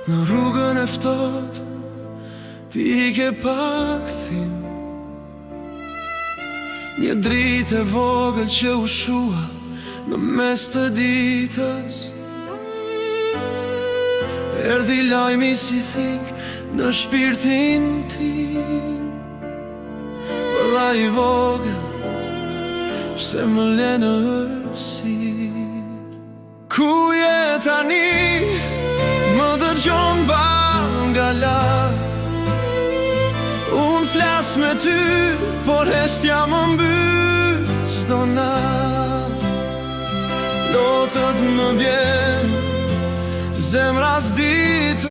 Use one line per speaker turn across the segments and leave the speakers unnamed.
Në rrugën e ftohtë ti I ke pakthim, një dritë e vogël që u shua në mes të ditës. Erdhi lajmi si thik në shpirtin tim, vëlla I vogël, pse më le në hërësir? Ku je tani, më dëgjon nga lart. Unë flas me ty, por hestja më mbyt çdo natë. Lotët më vjen, zemra s'ditë.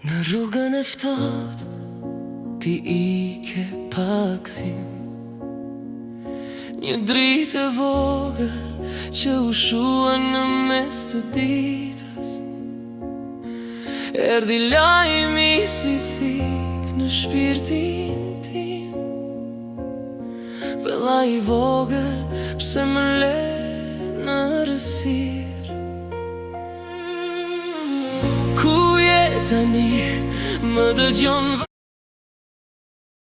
Në rrugën e ftohtë ti I ke pakthim, një dritë e vogël që u shua në mes të ditës. Erdhi lajmi si thik në shpirtin tim, vëlla I vogël, pse më le në rësir? Ku je tani, më dëgjon